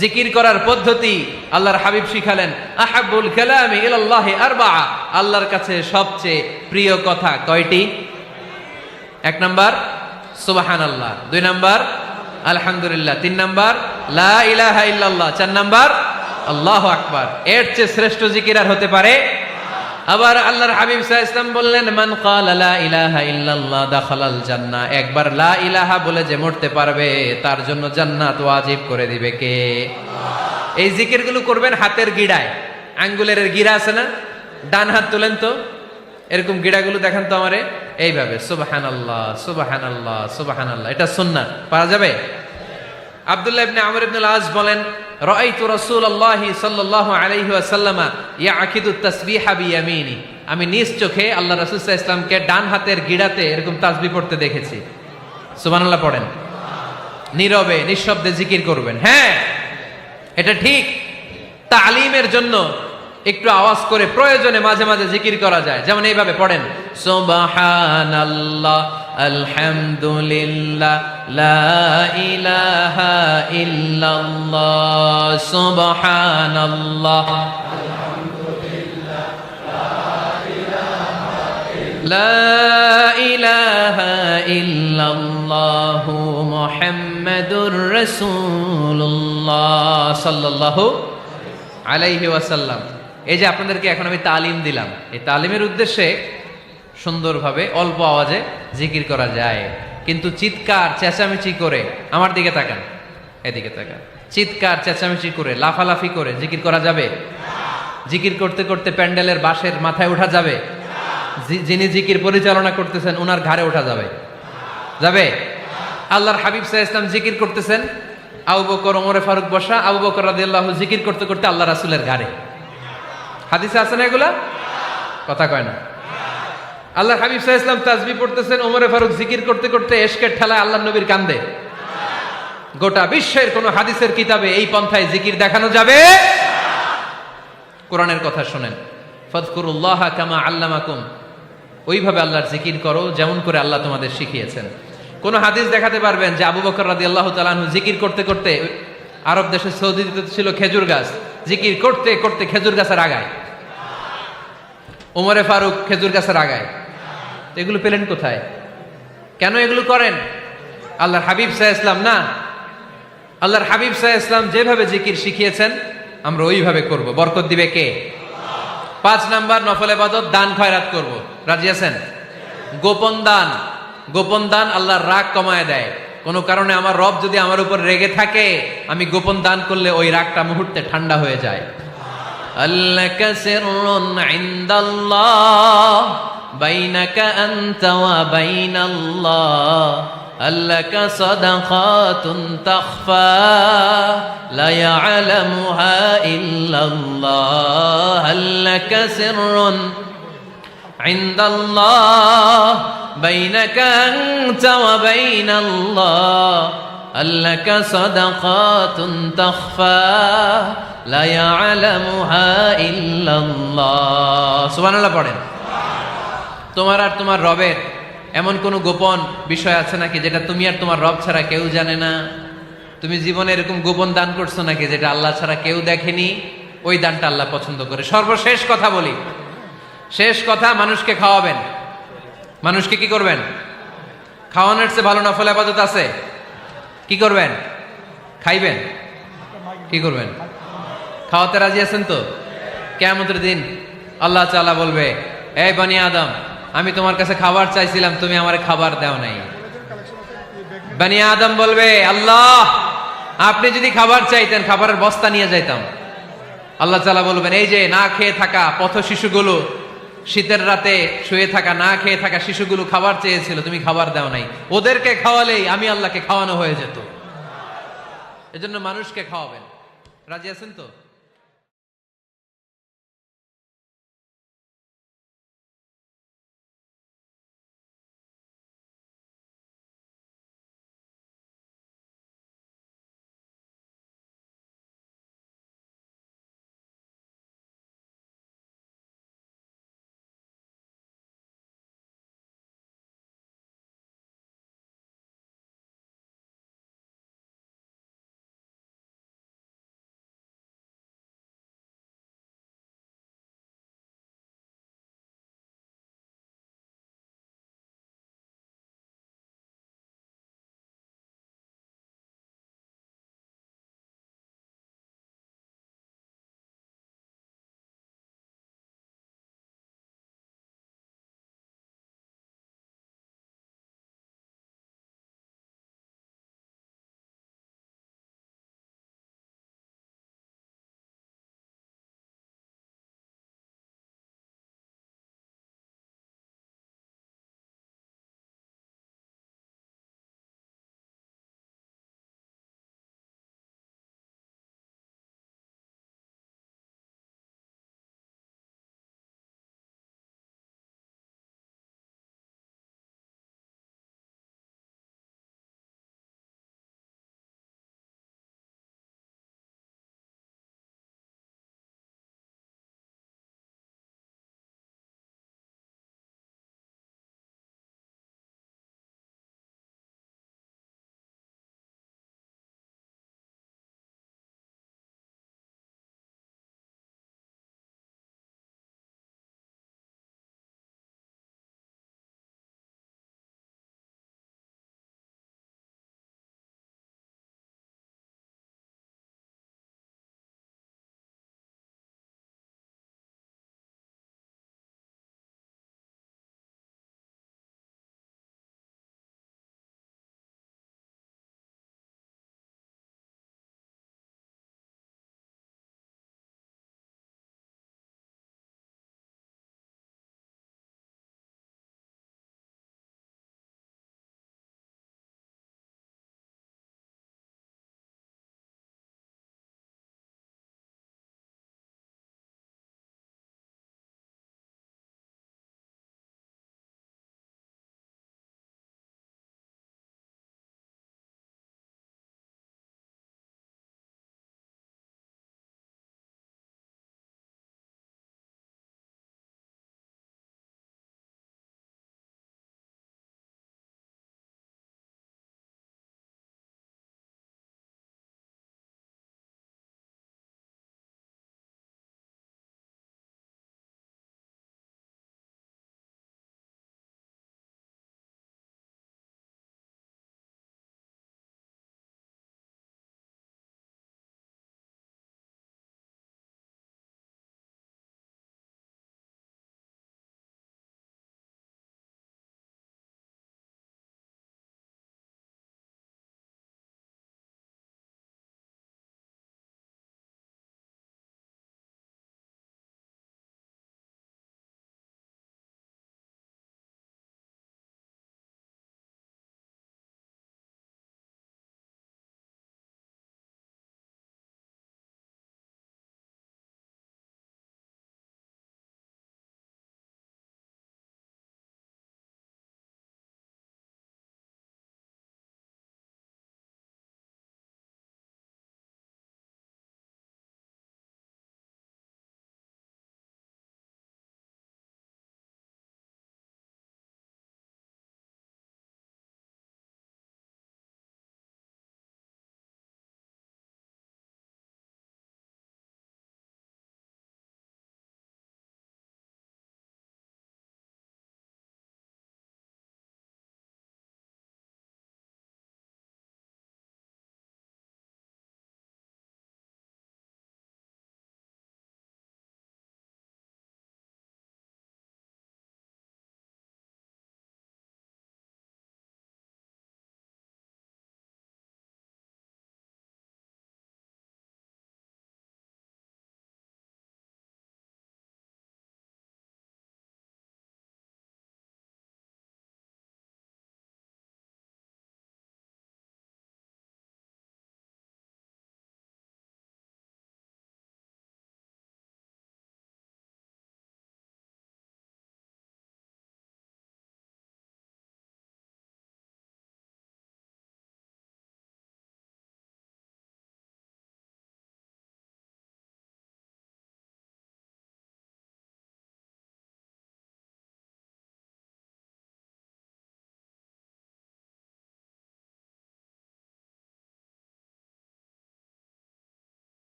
জিকির করার পদ্ধতি আল্লাহর হাবিব শিখালেন, আহাব্বুল কালামি ইলাল্লাহি আরবাআ, আল্লাহর কাছে সবচেয়ে প্রিয় কথা কয়টি? 1 নাম্বার সুবহানাল্লাহ, 2 নাম্বার আলহামদুলিল্লাহ, 3 নাম্বার লা ইলাহা ইল্লাল্লাহ, 4 নাম্বার আল্লাহু আকবার। এর চেয়ে শ্রেষ্ঠ জিকির আর হতে পারে? আবার আল্লাহর হাবিব সাল্লাল্লাহু আলাইহি ওয়াসাল্লাম বললেন, মান ক্বালা লা ইলাহা ইল্লাল্লাহ দাখালাল জান্নাহ, একবার লা ইলাহা বলে যে মরতে পারবে তার জন্য জান্নাত ওয়াজিব করে দিবে কে? আল্লাহ। এই জিকিরগুলো করবেন হাতের গিড়ায়, আঙ্গুলের গিড়া আছে না, ডান হাত তোলেন তো, এরকম গিড়াগুলো দেখান তো আমারে, এইভাবে সুবহানাল্লাহ সুবহানাল্লাহ সুবহানাল্লাহ, এটা সুন্নাহ, পারা যাবে? আব্দুল্লাহ ইবনে আমর ইবনে আল-আস বলেন, রাআইতু রাসূলুল্লাহি সাল্লাল্লাহু আলাইহি ওয়াসাল্লাম ইয়াকিদু তাসবিহা বিয়ামিনি, আমি নিজ চোখে আল্লাহ রাসূল সাল্লাল্লাহু আলাইহি ওয়াসাল্লামকে ডান হাতের গিড়াতে এরকম তাসবিহ পড়তে দেখেছি। সুবহানাল্লাহ পড়েন, নীরবে নিঃশব্দে জিকির করবেন। হ্যাঁ, এটা ঠিক, তালিমের জন্য একটু আওয়াজ করে প্রয়োজনে মাঝে মাঝে জিকির করা যায়, যেমন এইভাবে পড়েন, সুবহানাল্লাহ আলহামদুলিল্লাহ লা ইলাহা ইল্লাল্লাহ, সুবহানাল্লাহ লা ইলাহা ইল্লাল্লাহ মুহাম্মাদুর রাসূলুল্লাহ সাল্লাল্লাহু আলাইহি ওয়াসাল্লাম। এই যে আপনাদেরকে এখন আমি তালিম দিলাম, এই তালিমের উদ্দেশ্যে সুন্দরভাবে অল্প আওয়াজে জিকির করা যায়, কিন্তু চিৎকার চেঁচামেচি করে, আমার দিকে তাকান, এদিকে তাকান, চিৎকার চেঁচামেচি করে লাফালাফি করে জিকির করা যাবে? জিকির করতে করতে প্যান্ডেলের বাঁশের মাথায় ওঠা যাবে? যিনি জিকির পরিচালনা করতেছেন ওনার ঘাড়ে ওঠা যাবে? যাবে? আল্লাহর হাবিব সাল্লাল্লাহু আলাইহি ওয়াসাল্লাম জিকির করতেছেন, আবু বকর ওমরে ফারুক বসা, আবু বকর রাদিয়াল্লাহু জিকির করতে করতে আল্লাহ রাসূলের ঘাড়ে। হাদিসে আছে না এগুলা? কথা কয় না। আল্লাহর হাবিব সাল্লাল্লাহু আলাইহি ওয়াসাল্লাম তাসবিহ পড়তেছেন, ওমরে ফারুক জিকির করতে করতে এশকের ঠেলায় আল্লাহর নবীর কান্দে। গোটা বিশ্বের কোন হাদিসের কিতাবে এই পন্থায় জিকির দেখানো যাবে? কোরআনের কথা শুনেন, ফাযকুরুল্লাহা কামা আল্লামাকুম, ওইভাবে আল্লাহর জিকির করো যেমন করে আল্লাহ তোমাদের শিখিয়েছেন। কোন হাদিস দেখাতে পারবেন যে আবু বকর রাদিয়াল্লাহু তাআলা আনহু জিকির করতে করতে, আরব দেশে সৌদিতে ছিল খেজুর গাছ, জিকির করতে করতে খেজুর গাছের আগায়, ওমরে ফারুক খেজুর গাছের আগায়, এগুলো পেলেন কোথায়? কেন এগুলো করেন? আল্লাহর হাবিব সাল্লাল্লাহু আলাইহি ওয়াসাল্লাম না, আল্লাহর হাবিব সাল্লাল্লাহু আলাইহি ওয়াসাল্লাম যেভাবে জিকির শিখিয়েছেন আমরা ওইভাবে করব। বরকত দিবে কে? 5 নাম্বার নফল ইবাদত, দান খয়রাত করব। রাজি আছেন? গোপন দান, গোপন দান আল্লাহর রাগ কমায় দেয়। কোন কারণে আমার রব যদি আমার উপর রেগে থাকে, আমি গোপন দান করলে ওই রাগটা মুহূর্তে ঠান্ডা হয়ে যায়। আল্লাকা সিররুন ইনদাল্লাহ বাইনাকা আনতা ওয়া বাইনাল্লাহ, আল্লাকা সাদাকাতুন তাখফা লা ইয়ালামুহা ইল্লাল্লাহ, আল্লাকা সিররুন ইনদাল্লাহ বাইনাকা আনতা ওয়া বাইনাল্লাহ, আল্লাকা সাদাকাতুন তাখফা লা ইয়ালামুহা ইল্লাল্লাহ। সুবহানাল্লাহ পড়েন। তোমার আর তোমার রবের এমন কোন গোপন বিষয় আছে নাকি যেটা তুমি আর তোমার রব ছাড়া কেউ জানে না? তুমি জীবনে এরকম গোপন দান করছো নাকি যেটা আল্লাহ ছাড়া কেউ দেখেনি? ওই দানটা আল্লাহ পছন্দ করে। সর্বশেষ কথা বলি, শেষ কথা, মানুষকে খাওয়াবেন। মানুষকে কি করবেন? খাওয়ানোর চেয়ে ভালো নফল ইবাদত আছে? কি করবেন? খাইবেন। কি করবেন? খাওয়াতে রাজি আছেন তো? কিয়ামতের দিন আল্লাহ তাআলা বলবে, এই বনি আদম, আমি তোমার কাছে খাবার চাইছিলাম, তুমি আমারে খাবার দাও নাই। বনি আদম বলবে, আল্লাহ আপনি যদি খাবার চাইতেন খাবারের বস্তা নিয়ে যাইতাম। আল্লাহ তাআলা বলবেন, এই যে না খেয়ে থাকা পথ শিশুগুলো, শীতের রাতে শুয়ে থাকা না খেয়ে থাকা শিশুগুলো খাবার চেয়েছিল, তুমি খাবার দাও নাই, ওদেরকে খাওয়ালেই আমি আল্লাহকে খাওয়ানো হয়ে যেত। এজন্য মানুষকে খাওয়াবেন। রাজি আছেন তো?